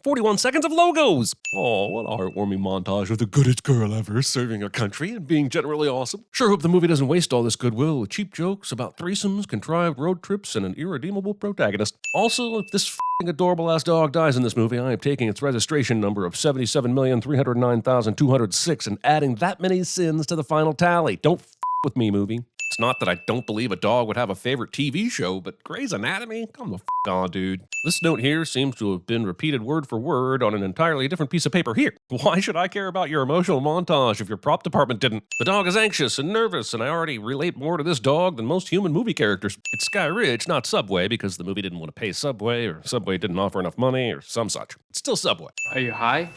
41 seconds of logos. Oh, what a heartwarming montage of the goodest girl ever serving her country and being generally awesome. Sure hope the movie doesn't waste all this goodwill with cheap jokes about threesomes, contrived road trips, and an irredeemable protagonist. Also, if this f***ing adorable-ass dog dies in this movie, I am taking its registration number of 77,309,206 and adding that many sins to the final tally. Don't f*** with me, movie. It's not that I don't believe a dog would have a favorite TV show, but Grey's Anatomy? Come the f*** on, dude. This note here seems to have been repeated word for word on an entirely different piece of paper here. Why should I care about your emotional montage if your prop department didn't? The dog is anxious and nervous, and I already relate more to this dog than most human movie characters. It's Sky Ridge, not Subway, because the movie didn't want to pay Subway, or Subway didn't offer enough money, or some such. It's still Subway. Are you high?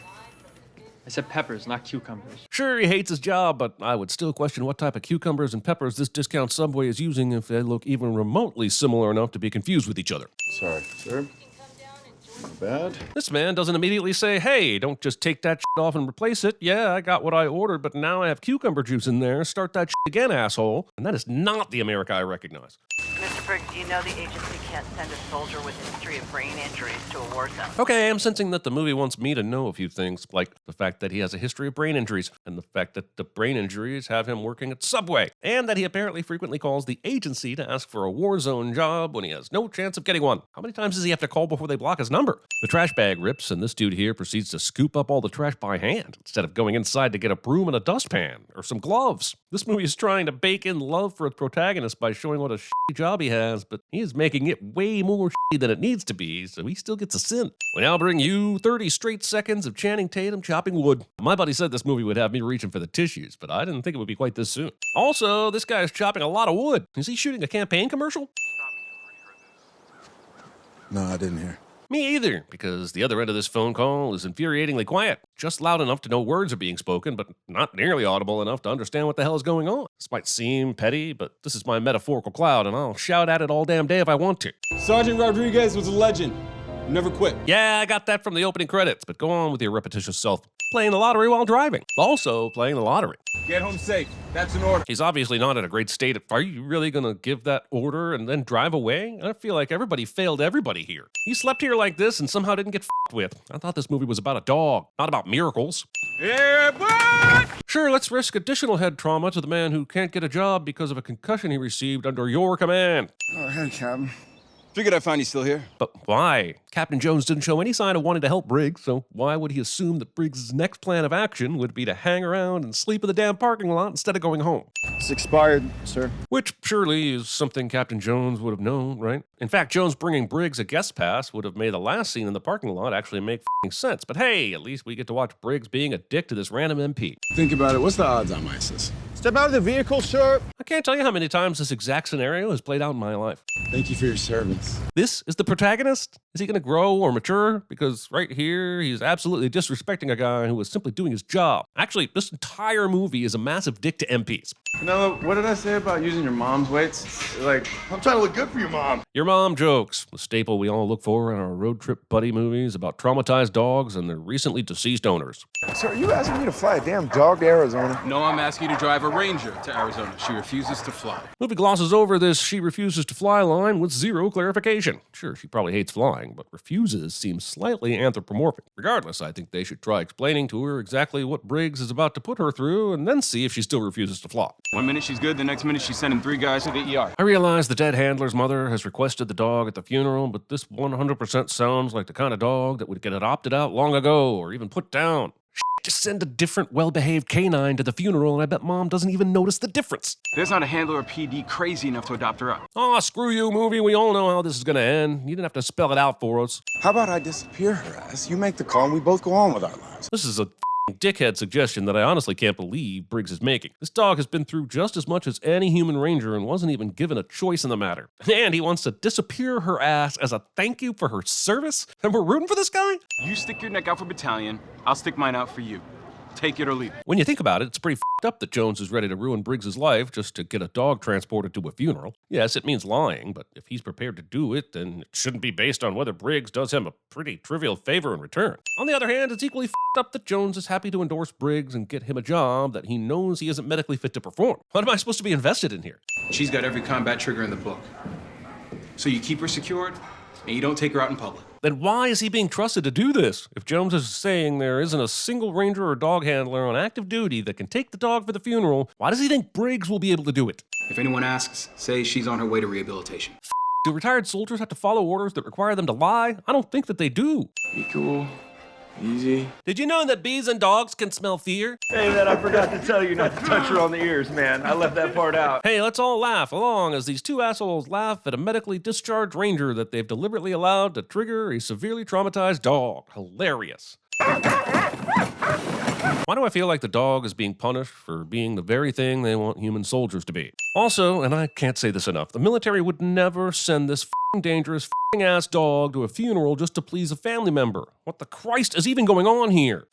I said peppers, not cucumbers. Sure, he hates his job, but I would still question what type of cucumbers and peppers this discount Subway is using if they look even remotely similar enough to be confused with each other. Sorry, sir. Not bad. This man doesn't immediately say, hey, don't just take that shit off and replace it. Yeah, I got what I ordered, but now I have cucumber juice in there. Start that shit again, asshole. And that is not the America I recognize. Mr. Briggs, you know the agency can't send a soldier with a history of brain injuries to a war zone. Okay, I'm sensing that the movie wants me to know a few things, like the fact that he has a history of brain injuries, and the fact that the brain injuries have him working at Subway, and that he apparently frequently calls the agency to ask for a war zone job when he has no chance of getting one. How many times does he have to call before they block his number? The trash bag rips, and this dude here proceeds to scoop up all the trash by hand, instead of going inside to get a broom and a dustpan, or some gloves. This movie is trying to bake in love for its protagonist by showing what a shitty job he has, but he is making it way more shitty than it needs to be, so he still gets a sin. We now bring you 30 straight seconds of Channing Tatum chopping wood. My buddy said this movie would have me reaching for the tissues, but I didn't think it would be quite this soon. Also, this guy is chopping a lot of wood. Is he shooting a campaign commercial? No, I didn't hear. Me either, because the other end of this phone call is infuriatingly quiet. Just loud enough to know words are being spoken, but not nearly audible enough to understand what the hell is going on. This might seem petty, but this is my metaphorical cloud, and I'll shout at it all damn day if I want to. Sergeant Rodriguez was a legend. Never quit. Yeah, I got that from the opening credits, but go on with your repetitious self. Playing the lottery while driving. Also playing the lottery. Get home safe. That's an order. He's obviously not in a great state. Are you really going to give that order and then drive away? I feel like everybody failed everybody here. He slept here like this and somehow didn't get f***ed with. I thought this movie was about a dog, not about miracles. Yeah, but... Sure, let's risk additional head trauma to the man who can't get a job because of a concussion he received under your command. Oh, hey, Captain. Figured I'd find you still here. But why? Captain Jones didn't show any sign of wanting to help Briggs, so why would he assume that Briggs' next plan of action would be to hang around and sleep in the damn parking lot instead of going home? It's expired, sir. Which surely is something Captain Jones would have known, right? In fact, Jones bringing Briggs a guest pass would have made the last scene in the parking lot actually make f***ing sense. But hey, at least we get to watch Briggs being a dick to this random MP. Think about it. What's the odds on ISIS? Step out of the vehicle, sir. I can't tell you how many times this exact scenario has played out in my life. Thank you for your service. This is the protagonist? Is he going to grow or mature? Because right here, he's absolutely disrespecting a guy who was simply doing his job. Actually, this entire movie is a massive dick to MPs. Vanilla, what did I say about using your mom's weights? Like, I'm trying to look good for your mom. Your mom jokes, the staple we all look for in our road trip buddy movies about traumatized dogs and their recently deceased owners. Sir, are you asking me to fly a damn dog to Arizona? No, I'm asking you to drive a Ranger to Arizona. She refuses to fly. Movie glosses over this she refuses to fly line with zero clarification. Sure, she probably hates flying, but refuses seems slightly anthropomorphic. Regardless, I think they should try explaining to her exactly what Briggs is about to put her through and then see if she still refuses to fly. 1 minute she's good, the next minute she's sending 3 guys to the ER. I realize the dead handler's mother has requested the dog at the funeral, but this 100% sounds like the kind of dog that would get adopted out long ago or even put down. Just send a different, well-behaved canine to the funeral, and I bet Mom doesn't even notice the difference. There's not a handler or PD crazy enough to adopt her up. Aw, screw you, movie. We all know how this is gonna end. You didn't have to spell it out for us. How about I disappear her ass? You make the call and we both go on with our lives. This is a dickhead suggestion that I honestly can't believe Briggs is making. This dog has been through just as much as any human ranger and wasn't even given a choice in the matter. And he wants to disappear her ass as a thank you for her service? And we're rooting for this guy? You stick your neck out for battalion, I'll stick mine out for you. Take it or leave it. When you think about it, it's pretty f***ed up that Jones is ready to ruin Briggs' life just to get a dog transported to a funeral. Yes, it means lying, but if he's prepared to do it, then it shouldn't be based on whether Briggs does him a pretty trivial favor in return. On the other hand, it's equally f***ed up that Jones is happy to endorse Briggs and get him a job that he knows he isn't medically fit to perform. What am I supposed to be invested in here? She's got every combat trigger in the book. So you keep her secured, and you don't take her out in public. Then why is he being trusted to do this? If Jones is saying there isn't a single ranger or dog handler on active duty that can take the dog for the funeral, why does he think Briggs will be able to do it? If anyone asks, say she's on her way to rehabilitation. Do retired soldiers have to follow orders that require them to lie? I don't think that they do. Be cool. Easy. Did you know that bees and dogs can smell fear? Hey, man, I forgot to tell you not to touch her on the ears, man. I left that part out. Hey, let's all laugh along as these two assholes laugh at a medically discharged ranger that they've deliberately allowed to trigger a severely traumatized dog. Hilarious. Why do I feel like the dog is being punished for being the very thing they want human soldiers to be? Also, and I can't say this enough, the military would never send this dangerous ass dog to a funeral just to please a family member. What the Christ is even going on here?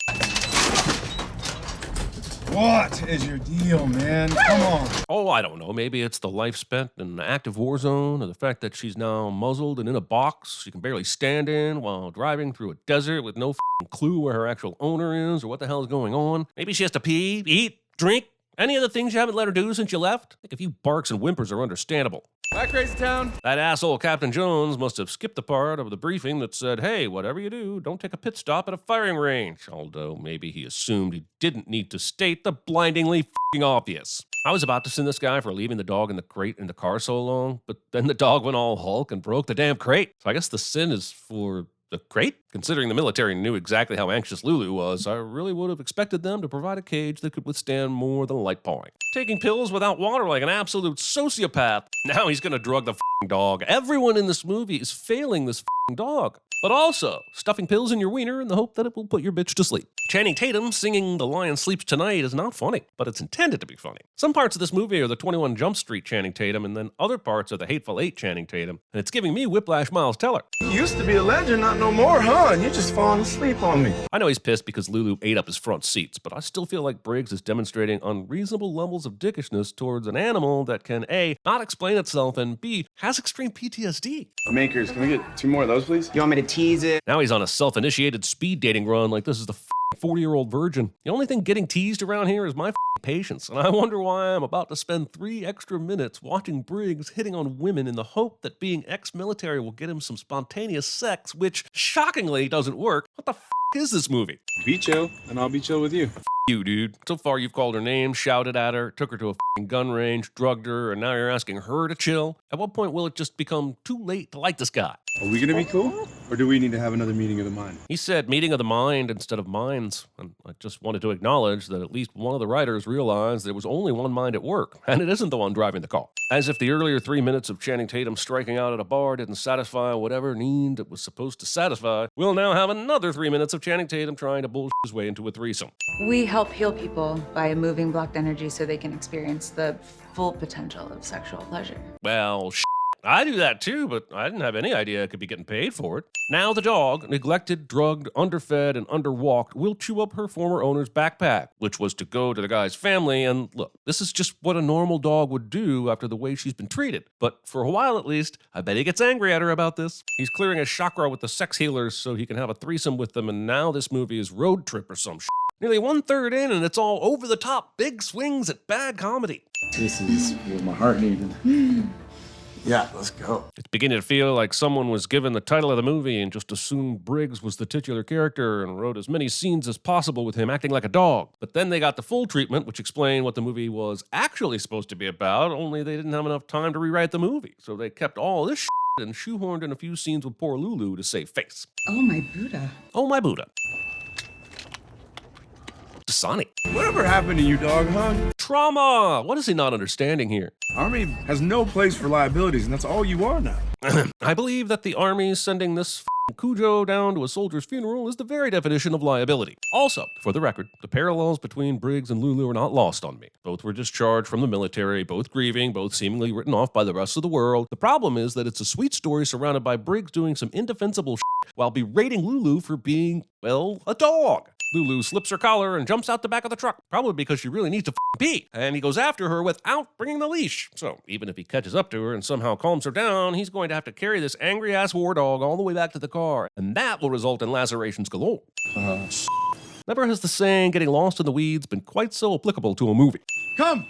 What is your deal, man? Come on. Oh, I don't know. Maybe it's the life spent in an active war zone, or the fact that she's now muzzled and in a box she can barely stand in while driving through a desert with no clue where her actual owner is or what the hell is going on. Maybe she has to pee, eat, drink, any of the things you haven't let her do since you left. I think a few barks and whimpers are understandable. Bye, Crazy Town. That asshole Captain Jones must have skipped the part of the briefing that said, hey, whatever you do, don't take a pit stop at a firing range. Although maybe he assumed he didn't need to state the blindingly obvious. I was about to send this guy for leaving the dog in the crate in the car so long, but then the dog went all Hulk and broke the damn crate. So I guess the sin is for the crate? Considering the military knew exactly how anxious Lulu was, I really would have expected them to provide a cage that could withstand more than light pawing. Taking pills without water like an absolute sociopath. Now he's gonna drug the dog. Everyone in this movie is failing this dog. But also, stuffing pills in your wiener in the hope that it will put your bitch to sleep. Channing Tatum singing The Lion Sleeps Tonight is not funny, but it's intended to be funny. Some parts of this movie are the 21 Jump Street Channing Tatum, and then other parts are the Hateful Eight Channing Tatum, and it's giving me Whiplash Miles Teller. You used to be a legend, not no more, huh? And you're just falling asleep on me. I know he's pissed because Lulu ate up his front seats, but I still feel like Briggs is demonstrating unreasonable levels of dickishness towards an animal that can A, not explain itself, and B, has extreme PTSD. Makers, can we get 2 more of those, please? You want me to tease it? Now he's on a self-initiated speed dating run like this is the 40-year-old virgin. The only thing getting teased around here is my patience, and I wonder why I'm about to spend 3 extra minutes watching Briggs hitting on women in the hope that being ex-military will get him some spontaneous sex, which shockingly doesn't work. What the is this movie? Be chill, and I'll be chill with you. You, dude. So far you've called her name, shouted at her, took her to a gun range, drugged her, and now you're asking her to chill? At what point will it just become too late to like this guy? Are we gonna be cool? Or do we need to have another meeting of the mind? He said meeting of the mind instead of minds, and I just wanted to acknowledge that at least one of the writers realized there was only one mind at work, and it isn't the one driving the car. As if the earlier 3 minutes of Channing Tatum striking out at a bar didn't satisfy whatever need it was supposed to satisfy, we'll now have another 3 minutes of Channing Tatum trying to bullshit his way into a threesome. We help heal people by moving blocked energy so they can experience the full potential of sexual pleasure. Well, I do that too, but I didn't have any idea I could be getting paid for it. Now the dog, neglected, drugged, underfed, and underwalked, will chew up her former owner's backpack, which was to go to the guy's family, and look, this is just what a normal dog would do after the way she's been treated. But for a while at least, I bet he gets angry at her about this. He's clearing his chakra with the sex healers so he can have a threesome with them, and now this movie is Road Trip or some shit. Nearly 1/3 in, and it's all over the top, big swings at bad comedy. This is what my heart needed. Yeah, let's go. It's beginning to feel like someone was given the title of the movie and just assumed Briggs was the titular character and wrote as many scenes as possible with him acting like a dog. But then they got the full treatment, which explained what the movie was actually supposed to be about, only they didn't have enough time to rewrite the movie. So they kept all this shit and shoehorned in a few scenes with poor Lulu to save face. Oh, my Buddha. Oh, my Buddha. Dasani. Whatever happened to you, dog, huh? Trauma! What is he not understanding here? Army has no place for liabilities, and that's all you are now. I believe that the Army sending this Cujo down to a soldier's funeral is the very definition of liability. Also, for the record, the parallels between Briggs and Lulu are not lost on me. Both were discharged from the military, both grieving, both seemingly written off by the rest of the world. The problem is that it's a sweet story surrounded by Briggs doing some indefensible shit while berating Lulu for being, well, a dog. Lulu slips her collar and jumps out the back of the truck, probably because she really needs to pee, and he goes after her without bringing the leash. So even if he catches up to her and somehow calms her down, he's going to have to carry this angry-ass war dog all the way back to the car, and that will result in lacerations galore. Never has the saying, getting lost in the weeds, been quite so applicable to a movie. Come,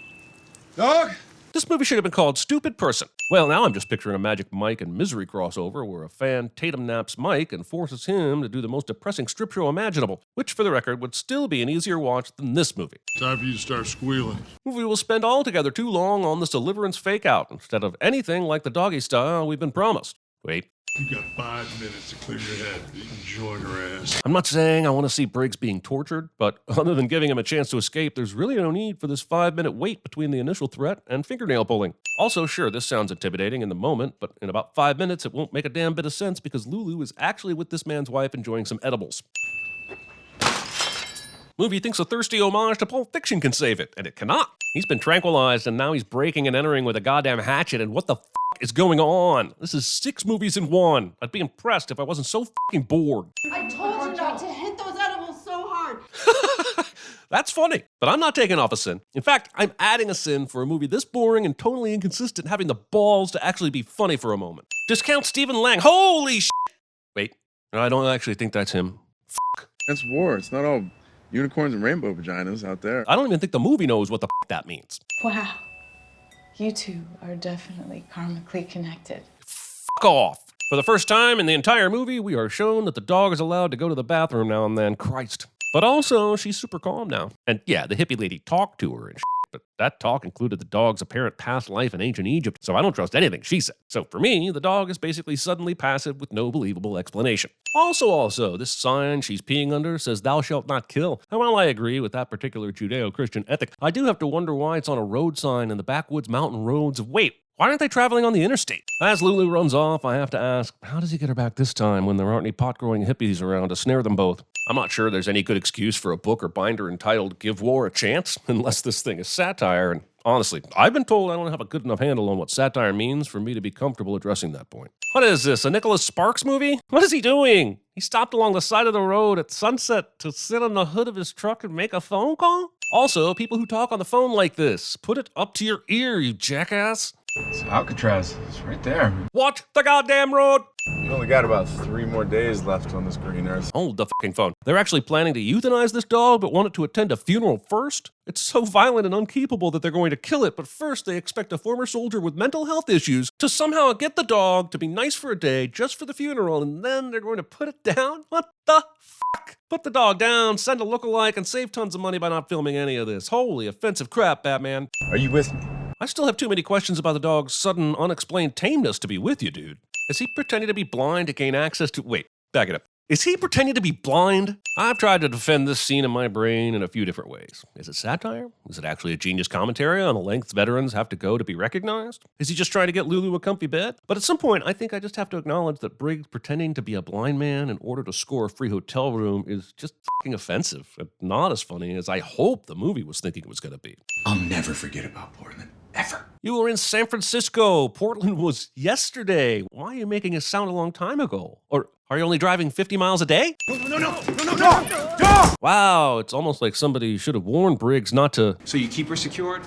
dog. This movie should have been called Stupid Person. Well, now I'm just picturing a Magic Mike and Misery crossover where a fan Tatum naps Mike and forces him to do the most depressing strip show imaginable, which, for the record, would still be an easier watch than this movie. Time for you to start squealing. Movie will spend altogether too long on this deliverance fake-out instead of anything like the doggy style we've been promised. Wait. You got 5 minutes to clear your head. You can join her ass. I'm not saying I want to see Briggs being tortured, but other than giving him a chance to escape, there's really no need for this 5-minute wait between the initial threat and fingernail pulling. Also, sure, this sounds intimidating in the moment, but in about 5 minutes, it won't make a damn bit of sense because Lulu is actually with this man's wife enjoying some edibles. Movie thinks a thirsty homage to Pulp Fiction can save it, and it cannot. He's been tranquilized, and now he's breaking and entering with a goddamn hatchet, and what the is going on? This is 6 movies in one. I'd be impressed if I wasn't so fucking bored. I told you not to hit those edibles so hard. That's funny, but I'm not taking off a sin. In fact, I'm adding a sin for a movie this boring and totally inconsistent having the balls to actually be funny for a moment. Discount Stephen Lang. Holy shit! Wait, I don't actually think that's him. That's war. It's not all unicorns and rainbow vaginas out there. I don't even think the movie knows what the that means. Wow. You two are definitely karmically connected. Fuck off. For the first time in the entire movie, we are shown that the dog is allowed to go to the bathroom now and then. Christ. But also, she's super calm now. And yeah, the hippie lady talked to her and shit, but that talk included the dog's apparent past life in ancient Egypt, so I don't trust anything she said. So for me, the dog is basically suddenly passive with no believable explanation. Also, this sign she's peeing under says thou shalt not kill. And while I agree with that particular Judeo-Christian ethic, I do have to wonder why it's on a road sign in the backwoods mountain roads of wait. Why aren't they traveling on the interstate? As Lulu runs off, I have to ask, how does he get her back this time when there aren't any pot-growing hippies around to snare them both? I'm not sure there's any good excuse for a book or binder entitled Give War a Chance, unless this thing is satire, and honestly, I've been told I don't have a good enough handle on what satire means for me to be comfortable addressing that point. What is this, a Nicholas Sparks movie? What is he doing? He stopped along the side of the road at sunset to sit on the hood of his truck and make a phone call? Also, people who talk on the phone like this, put it up to your ear, you jackass. It's Alcatraz. It's right there. Watch the goddamn road! You only got about 3 more days left on this green earth. Hold the fucking phone. They're actually planning to euthanize this dog, but want it to attend a funeral first? It's so violent and unkeepable that they're going to kill it, but first they expect a former soldier with mental health issues to somehow get the dog to be nice for a day just for the funeral, and then they're going to put it down? What the fuck? Put the dog down, send a lookalike, and save tons of money by not filming any of this. Holy offensive crap, Batman. Are you with me? I still have too many questions about the dog's sudden, unexplained tameness to be with you, dude. Is he pretending to be blind to gain access to... Wait, back it up. Is he pretending to be blind? I've tried to defend this scene in my brain in a few different ways. Is it satire? Is it actually a genius commentary on the lengths veterans have to go to be recognized? Is he just trying to get Lulu a comfy bed? But at some point, I think I just have to acknowledge that Briggs pretending to be a blind man in order to score a free hotel room is just fucking offensive and not as funny as I hope the movie was thinking it was going to be. I'll never forget about Portland. Ever. You were in San Francisco. Portland was yesterday. Why are you making it sound a long time ago? Or are you only driving 50 miles a day? No! Wow, it's almost like somebody should have warned Briggs not to... So you keep her secured,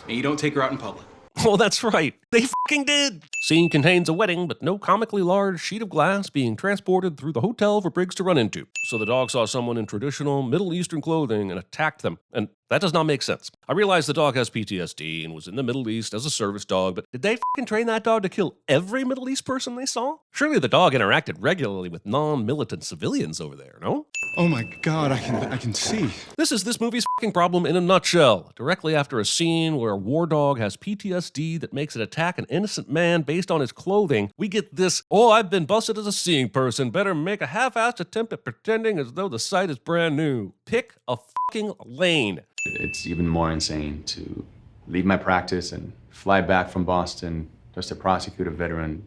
and you don't take her out in public. Oh, that's right. They fucking did. Scene contains a wedding, but no comically large sheet of glass being transported through the hotel for Briggs to run into. So the dog saw someone in traditional Middle Eastern clothing and attacked them. And that does not make sense. I realize the dog has PTSD and was in the Middle East as a service dog, but did they fucking train that dog to kill every Middle East person they saw? Surely the dog interacted regularly with non-militant civilians over there, no? Oh my God, I can see. This is this movie's fucking problem in a nutshell. Directly after a scene where a war dog has PTSD that makes it attack an innocent man based on his clothing, we get this, oh, I've been busted as a seeing person, better make a half-assed attempt at pretending as though the sight is brand new. Pick a fucking lane. It's even more insane to leave my practice and fly back from Boston just to prosecute a veteran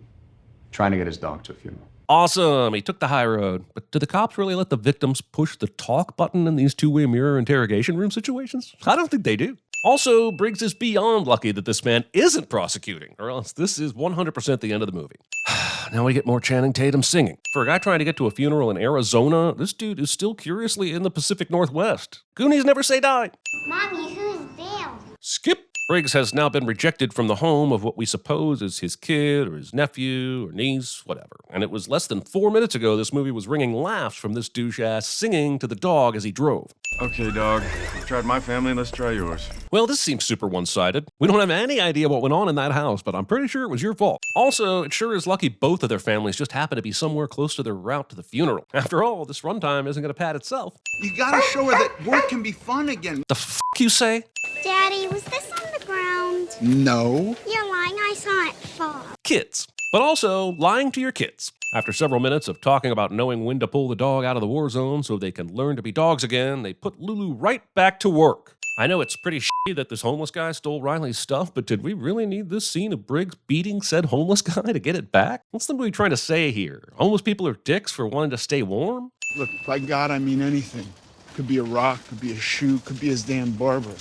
trying to get his dog to a funeral. Awesome, he took the high road. But do the cops really let the victims push the talk button in these two-way mirror interrogation room situations? I don't think they do. Also, Briggs is beyond lucky that this man isn't prosecuting, or else this is 100% the end of the movie. Now we get more Channing Tatum singing. For a guy trying to get to a funeral in Arizona, this dude is still curiously in the Pacific Northwest. Goonies never say die. Mommy, who's Bill? Skip. Briggs has now been rejected from the home of what we suppose is his kid or his nephew or niece, whatever. And it was less than 4 minutes ago this movie was ringing laughs from this douche-ass singing to the dog as he drove. Okay, dog. You've tried my family, let's try yours. Well, this seems super one-sided. We don't have any idea what went on in that house, but I'm pretty sure it was your fault. Also, it sure is lucky both of their families just happen to be somewhere close to their route to the funeral. After all, this runtime isn't going to pad itself. You gotta show her that work can be fun again. The f*** you say? Daddy, was this on the ground? No. You're lying. I saw it fall. Kids. But also lying to your kids. After several minutes of talking about knowing when to pull the dog out of the war zone so they can learn to be dogs again, they put Lulu right back to work. I know it's pretty shitty that this homeless guy stole Riley's stuff, but did we really need this scene of Briggs beating said homeless guy to get it back? What's the movie trying to say here? Homeless people are dicks for wanting to stay warm? Look, by God, I mean anything. Could be a rock, could be a shoe, could be his damn barber.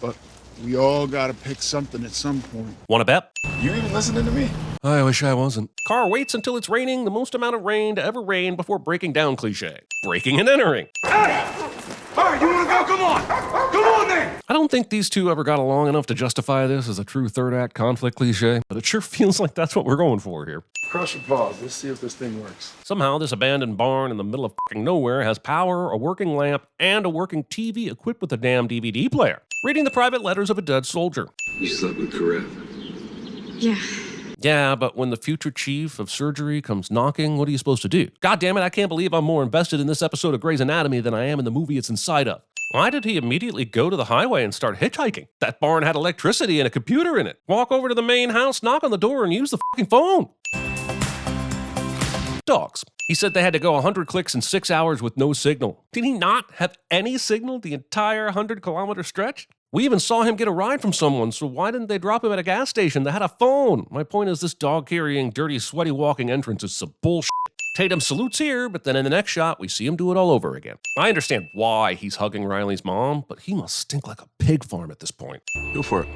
But we all gotta pick something at some point. Wanna bet? You even listening to me? I wish I wasn't. Car waits until it's raining the most amount of rain to ever rain before breaking down cliche. Breaking and entering. All right, you wanna go? Come on! Come on then! I don't think these two ever got along enough to justify this as a true third act conflict cliche, but it sure feels like that's what we're going for here. Cross your paws. Let's see if this thing works. Somehow, this abandoned barn in the middle of fucking nowhere has power, a working lamp, and a working TV equipped with a damn DVD player. Reading the private letters of a dead soldier. You slept with Karev. Yeah. Yeah, but when the future chief of surgery comes knocking, what are you supposed to do? God damn it, I can't believe I'm more invested in this episode of Grey's Anatomy than I am in the movie it's inside of. Why did he immediately go to the highway and start hitchhiking? That barn had electricity and a computer in it. Walk over to the main house, knock on the door, and use the fucking phone. Dogs. He said they had to go 100 clicks in 6 hours with no signal. Did he not have any signal the entire 100-kilometer stretch? We even saw him get a ride from someone, so why didn't they drop him at a gas station that had a phone? My point is this dog-carrying, dirty, sweaty walking entrance is some bullshit. Tatum salutes here, but then in the next shot, we see him do it all over again. I understand why he's hugging Riley's mom, but he must stink like a pig farm at this point. Go for it.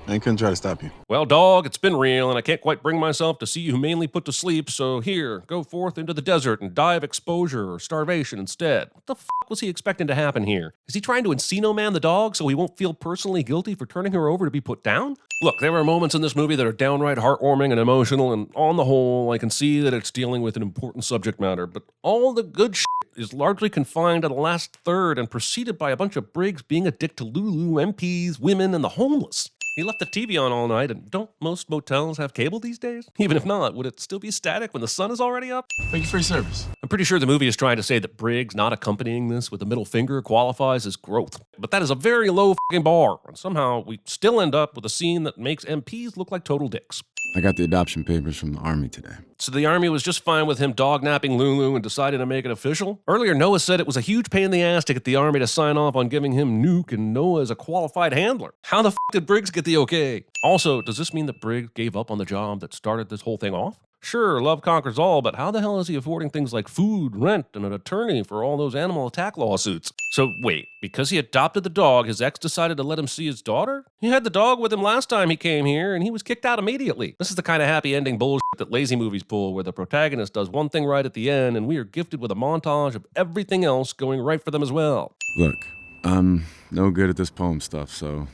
I couldn't try to stop you. Well, dog, it's been real, and I can't quite bring myself to see you humanely put to sleep, so here, go forth into the desert and die of exposure or starvation instead. What the fuck was he expecting to happen here? Is he trying to Encino Man the dog so he won't feel personally guilty for turning her over to be put down? Look, there are moments in this movie that are downright heartwarming and emotional, and on the whole, I can see that it's dealing with an important subject matter, but all the good shit is largely confined to the last third and preceded by a bunch of Briggs being a dick to Lulu, MPs, women, and the homeless. He left the TV on all night, and don't most motels have cable these days? Even if not, would it still be static when the sun is already up? Thank you for your service. I'm pretty sure the movie is trying to say that Briggs not accompanying this with the middle finger qualifies as growth. But that is a very low fucking bar, and somehow we still end up with a scene that makes MPs look like total dicks. I got the adoption papers from the Army today. So the Army was just fine with him dog-napping Lulu and decided to make it official? Earlier, Noah said it was a huge pain in the ass to get the Army to sign off on giving him Nuke and Noah as a qualified handler. How the f*** did Briggs get the okay? Also, does this mean that Briggs gave up on the job that started this whole thing off? Sure, love conquers all, but how the hell is he affording things like food, rent, and an attorney for all those animal attack lawsuits? So wait, because he adopted the dog, his ex decided to let him see his daughter? He had the dog with him last time he came here, and he was kicked out immediately. This is the kind of happy ending bullshit that lazy movies pull, where the protagonist does one thing right at the end, and we are gifted with a montage of everything else going right for them as well. Look, I'm no good at this poem stuff, so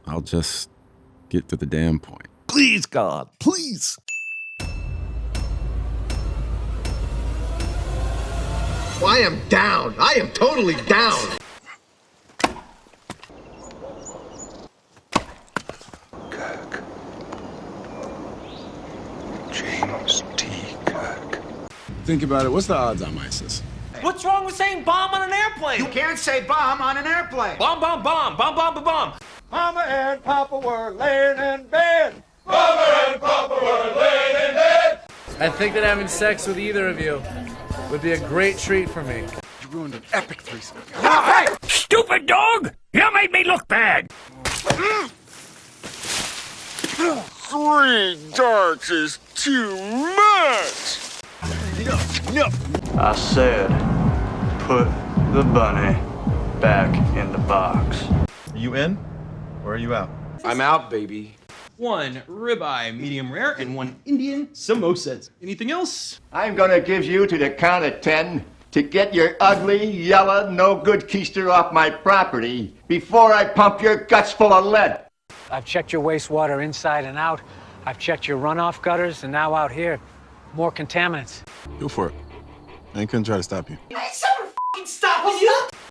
I'll just get to the damn point. Please, God, please. I am down. I am totally down. Kirk. James T. Kirk. Think about it. What's the odds on ISIS? What's wrong with saying bomb on an airplane? You can't say bomb on an airplane. Bomb, bomb, bomb, bomb, bomb, bomb, bomb. Mama and Papa were laying in bed. Mama and Papa were laying in bed. I think that having sex with either of you would be a great treat for me. You ruined an epic threesome. Hey! Stupid dog! You made me look bad. 3 darts is too much. No. I said, put the bunny back in the box. Are you in or are you out? I'm out, baby. 1 ribeye medium rare and 1 Indian samosas. Anything else? I'm gonna give you to the count of 10 to get your ugly, yellow, no-good keister off my property before I pump your guts full of lead. I've checked your wastewater inside and out. I've checked your runoff gutters, and now out here, more contaminants. Go for it. I ain't gonna try to stop you. Someone f***ing stop! Will you?